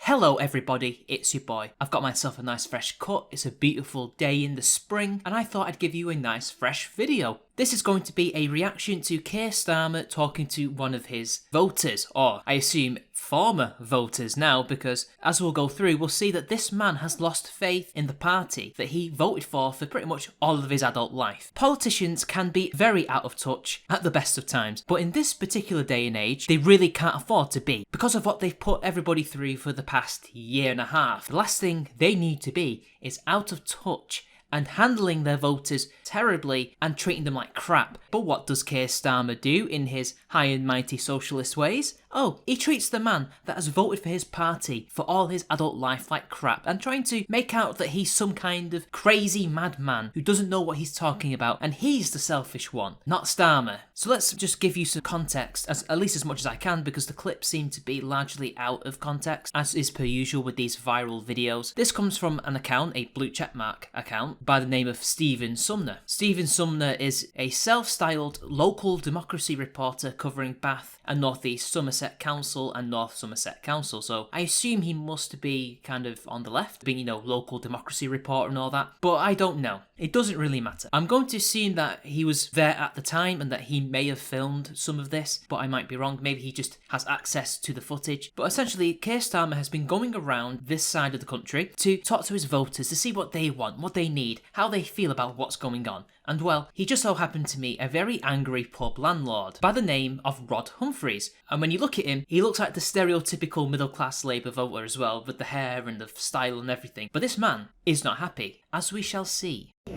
Hello everybody, it's your boy. I've got myself a nice fresh cut, it's a beautiful day in the spring, and I thought I'd give you a nice fresh video. This is going to be a reaction to Keir Starmer talking to one of his voters, or I assume former voters now, because as we'll go through, we'll see that this man has lost faith in the party that he voted for pretty much all of his adult life. Politicians can be very out of touch at the best of times, but in this particular day and age, they really can't afford to be, because of what they've put everybody through for the past year and a half. The last thing they need to be is out of touch and handling their voters terribly and treating them like crap. But what does Keir Starmer do in his high and mighty socialist ways? Oh, he treats the man that has voted for his party for all his adult life like crap and trying to make out that he's some kind of crazy madman who doesn't know what he's talking about, and he's the selfish one, not Starmer. So let's just give you some context, at least as much as I can, because the clips seem to be largely out of context, as is per usual with these viral videos. This comes from an account, a blue checkmark account, by the name of Stephen Sumner. Stephen Sumner is a self-styled local democracy reporter covering Bath and North East Somerset Council and North Somerset Council, so I assume he must be kind of on the left, being, local democracy reporter and all that, but I don't know. It doesn't really matter. I'm going to assume that he was there at the time and that he may have filmed some of this, but I might be wrong. Maybe he just has access to the footage. But essentially, Keir Starmer has been going around this side of the country to talk to his voters to see what they want, what they need, how they feel about what's going on. And well, he just so happened to meet a very angry pub landlord by the name of Rod Humphreys. And when you look at him, he looks like the stereotypical middle-class Labour voter as well, with the hair and the style and everything. But this man is not happy, as we shall see. I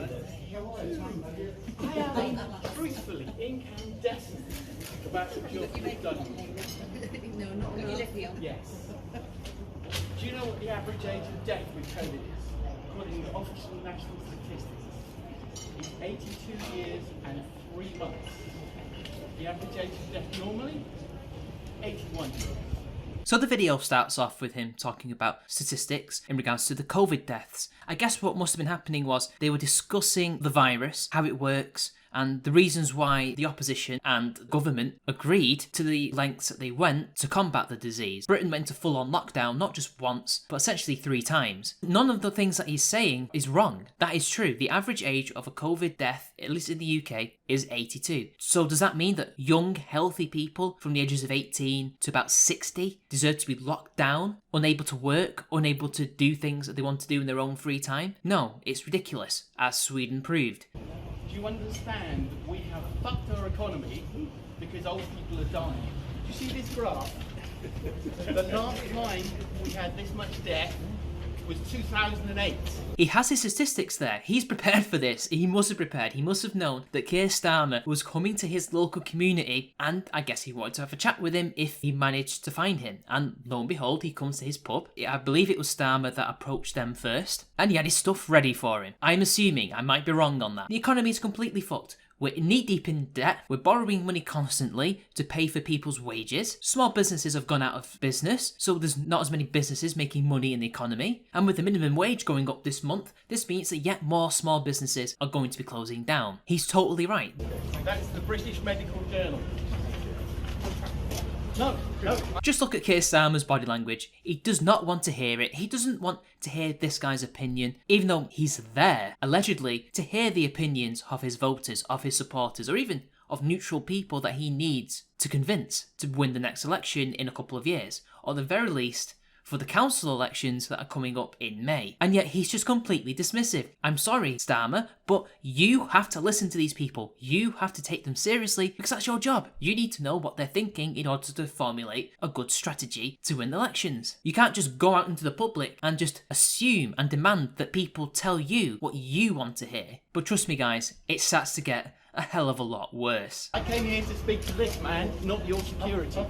am truthfully incandescent about the job you've done. No, not when you lift me on. Yes. Do you know what the average age of death with COVID is? According to official national statistics, it's 82 years and 3 months. The average age of death normally, 81 years. So the video starts off with him talking about statistics in regards to the COVID deaths. I guess what must have been happening was they were discussing the virus, how it works, and the reasons why the opposition and government agreed to the lengths that they went to combat the disease. Britain went to full-on lockdown, not just once, but essentially 3 times. None of the things that he's saying is wrong. That is true. The average age of a COVID death, at least in the UK, is 82. So does that mean that young, healthy people from the ages of 18 to about 60 deserve to be locked down, unable to work, unable to do things that they want to do in their own free time? No, it's ridiculous, as Sweden proved. Do you understand that we have fucked our economy because old people are dying? Do you see this graph? The last time we had this much death was 2008. He has his statistics there. He's prepared for this. He must have prepared. He must have known that Keir Starmer was coming to his local community, and I guess he wanted to have a chat with him if he managed to find him. And lo and behold, he comes to his pub. I believe it was Starmer that approached them first, and he had his stuff ready for him. I'm assuming, I might be wrong on that. The economy is completely fucked. We're knee-deep in debt, we're borrowing money constantly to pay for people's wages, small businesses have gone out of business, so there's not as many businesses making money in the economy, and with the minimum wage going up this month, this means that yet more small businesses are going to be closing down. He's totally right. That's the British Medical Journal. No. Just look at Keir Starmer's body language. He does not want to hear it. He doesn't want to hear this guy's opinion, even though he's there, allegedly, to hear the opinions of his voters, of his supporters, or even of neutral people that he needs to convince to win the next election in a couple of years, or at the very least, for the council elections that are coming up in May. And yet he's just completely dismissive. I'm sorry, Starmer, but you have to listen to these people. You have to take them seriously because that's your job. You need to know what they're thinking in order to formulate a good strategy to win elections. You can't just go out into the public and just assume and demand that people tell you what you want to hear. But trust me guys, it starts to get a hell of a lot worse. I came here to speak to this man, not your security.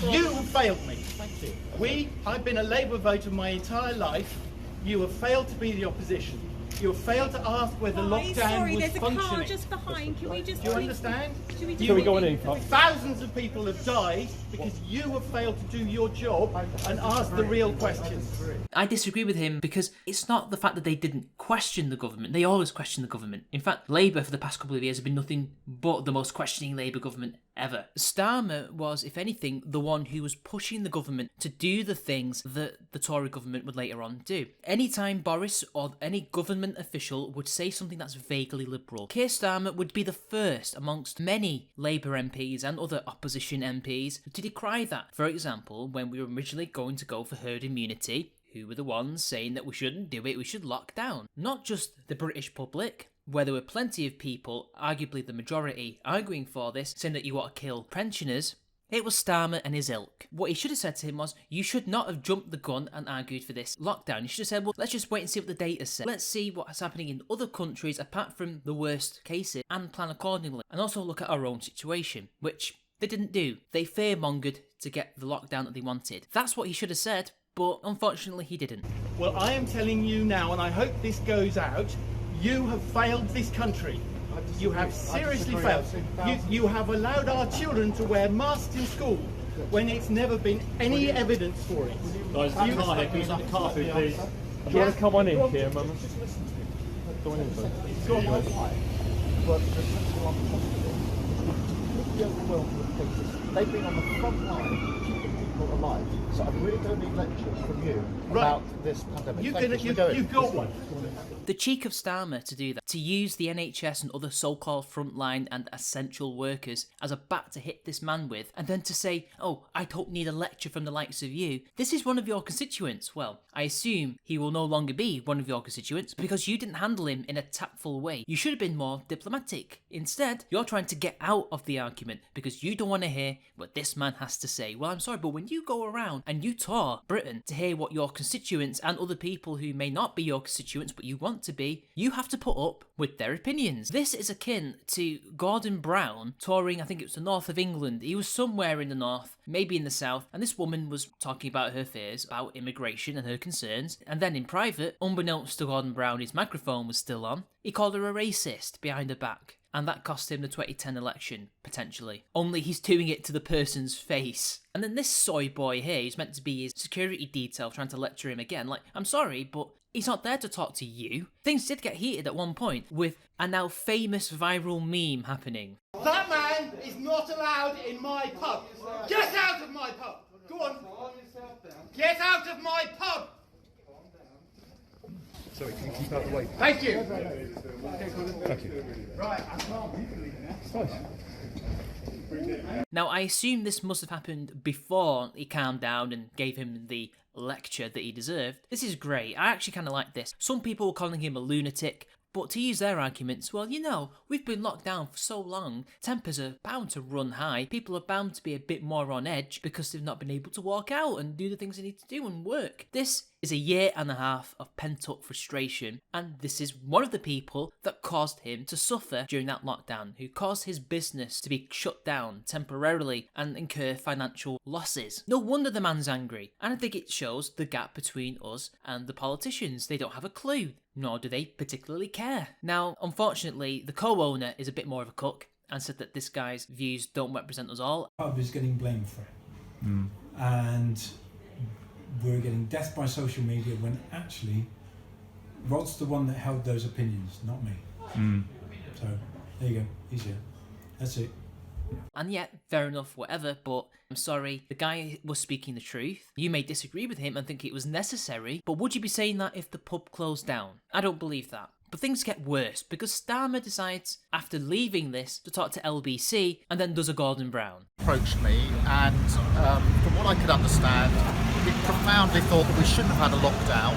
You have failed me. I've been a Labour voter my entire life. You have failed to be the opposition. You have failed to ask whether lockdown was functioning. There's a car just behind. Can we just... Do you understand? Can we go in? Thousands of people have died because you have failed to do your job and ask the real questions. I disagree with him because it's not the fact that they didn't question the government. They always question the government. In fact, Labour for the past couple of years have been nothing but the most questioning Labour government ever. Starmer was, if anything, the one who was pushing the government to do the things that the Tory government would later on do. Anytime Boris or any government official would say something that's vaguely liberal, Keir Starmer would be the first amongst many Labour MPs and other opposition MPs to decry that. For example, when we were originally going to go for herd immunity, who were the ones saying that we shouldn't do it, we should lock down? Not just the British public, where there were plenty of people, arguably the majority, arguing for this, saying that you ought to kill pensioners. It was Starmer and his ilk. What he should have said to him was, you should not have jumped the gun and argued for this lockdown. You should have said, well, let's just wait and see what the data says. Let's see what's happening in other countries apart from the worst cases and plan accordingly. And also look at our own situation, which they didn't do. They fearmongered to get the lockdown that they wanted. That's what he should have said, but unfortunately he didn't. Well, I am telling you now, and I hope this goes out, you have failed this country. You have seriously failed. You have allowed our children to wear masks in school when it's never been any evidence for it. Guys, can you have coffee, please? Do you want to come on in here, Mum? Come on in, please. But the principal on the hospital, they've been on the front line keeping people alive. So I really don't need lectures from you about this pandemic. You've got one. The cheek of Starmer to do that, to use the NHS and other so-called frontline and essential workers as a bat to hit this man with, and then to say, oh, I don't need a lecture from the likes of you. This is one of your constituents. Well, I assume he will no longer be one of your constituents because you didn't handle him in a tactful way. You should have been more diplomatic. Instead, you're trying to get out of the argument because you don't want to hear what this man has to say. Well, I'm sorry, but when you go around and you tour Britain to hear what your constituents and other people who may not be your constituents but you want to be, you have to put up with their opinions. This is akin to Gordon Brown touring, I think it was the north of England. He was somewhere in the north, maybe in the south, and this woman was talking about her fears about immigration and her concerns, and then in private, unbeknownst to Gordon Brown, his microphone was still on, he called her a racist behind her back. And that cost him the 2010 election, potentially. Only he's doing it to the person's face. And then this soy boy here, who's meant to be his security detail, trying to lecture him again. Like, I'm sorry, but he's not there to talk to you. Things did get heated at one point, with a now famous viral meme happening. That man is not allowed in my pub. Get out of my pub. Go on. Get out of my pub. Sorry, can you keep out the way? Thank you. Thank you. Right, I can't. Now, I assume this must have happened before he calmed down and gave him the lecture that he deserved. This is great. I actually kind of like this. Some people were calling him a lunatic, but to use their arguments, well, you know, we've been locked down for so long, tempers are bound to run high, people are bound to be a bit more on edge because they've not been able to walk out and do the things they need to do and work. This is a year and a half of pent-up frustration, and this is one of the people that caused him to suffer during that lockdown, who caused his business to be shut down temporarily and incur financial losses. No wonder the man's angry, and I think it shows the gap between us and the politicians. They don't have a clue, nor do they particularly care. Now, unfortunately, the co-owner is a bit more of a cook and said that this guy's views don't represent us all. Pub is getting blamed for it. And we're getting death by social media when actually Rod's the one that held those opinions, not me. So there you go, he's here. That's it. And yet, fair enough, whatever, but I'm sorry, the guy was speaking the truth. You may disagree with him and think it was necessary, but would you be saying that if the pub closed down? I don't believe that. But things get worse because Starmer decides, after leaving this, to talk to LBC and then does a Gordon Brown. Approached me, and from what I could understand, he profoundly thought that we shouldn't have had a lockdown,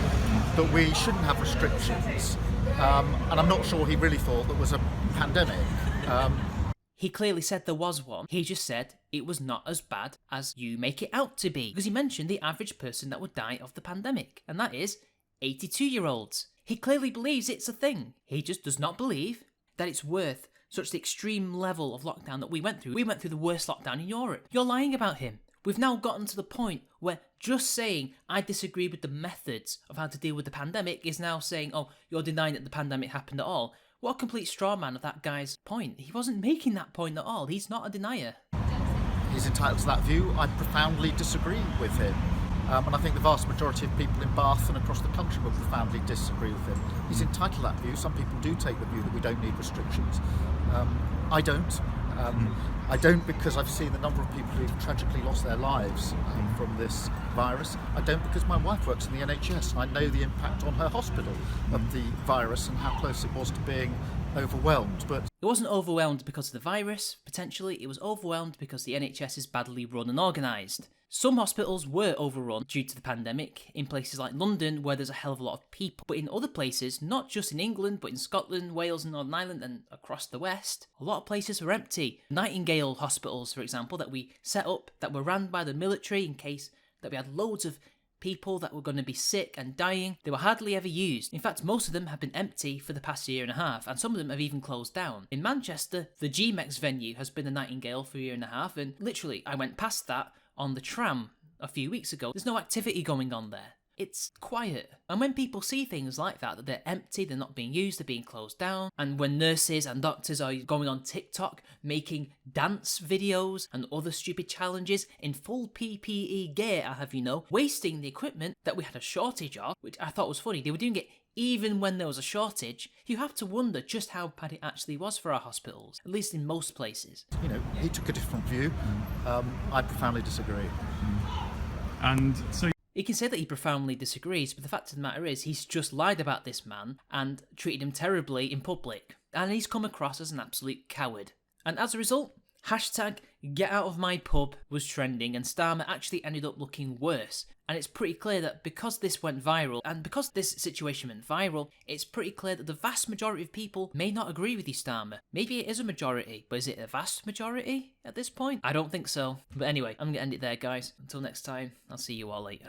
that we shouldn't have restrictions, and I'm not sure he really thought there was a pandemic. He clearly said there was one. He just said it was not as bad as you make it out to be. Because he mentioned the average person that would die of the pandemic, and that is 82-year-olds. He clearly believes it's a thing. He just does not believe that it's worth such the extreme level of lockdown that we went through. We went through the worst lockdown in Europe. You're lying about him. We've now gotten to the point where just saying I disagree with the methods of how to deal with the pandemic is now saying, oh, you're denying that the pandemic happened at all. What a complete straw man of that guy's point. He wasn't making that point at all. He's not a denier. He's entitled to that view. I profoundly disagree with him. And I think the vast majority of people in Bath and across the country will profoundly disagree with him. He's entitled to that view. Some people do take the view that we don't need restrictions. I don't. I don't because I've seen the number of people who've tragically lost their lives from this virus. I don't because my wife works in the NHS. I know the impact on her hospital of the virus and how close it was to being overwhelmed. But It wasn't overwhelmed because of the virus, potentially, it was overwhelmed because the NHS is badly run and organised. Some hospitals were overrun due to the pandemic, in places like London where there's a hell of a lot of people, but in other places, not just in England, but in Scotland, Wales and Northern Ireland and across the West, a lot of places were empty. Nightingale hospitals, for example, that we set up, that were run by the military in case that we had loads of people that were going to be sick and dying, they were hardly ever used. In fact, most of them have been empty for the past year and a half, and some of them have even closed down. In Manchester, the GMEX venue has been a Nightingale for a year and a half, and literally, I went past that on the tram a few weeks ago. There's no activity going on there. It's quiet. And when people see things like that they're empty, they're not being used, they're being closed down, and when nurses and doctors are going on TikTok making dance videos and other stupid challenges in full PPE gear, I have you know, wasting the equipment that we had a shortage of, which I thought was funny. They were doing it even when there was a shortage. You have to wonder just how bad it actually was for our hospitals, at least in most places. you know, he took a different view. I profoundly disagree. And so He can say that he profoundly disagrees, but the fact of the matter is he's just lied about this man and treated him terribly in public. And he's come across as an absolute coward. And as a result, hashtag get out of my pub was trending and Starmer actually ended up looking worse. And it's pretty clear that because this went viral, and because this situation went viral, it's pretty clear that the vast majority of people may not agree with you, Starmer. Maybe it is a majority, but is it a vast majority at this point? I don't think so. But anyway, I'm going to end it there, guys. Until next time, I'll see you all later.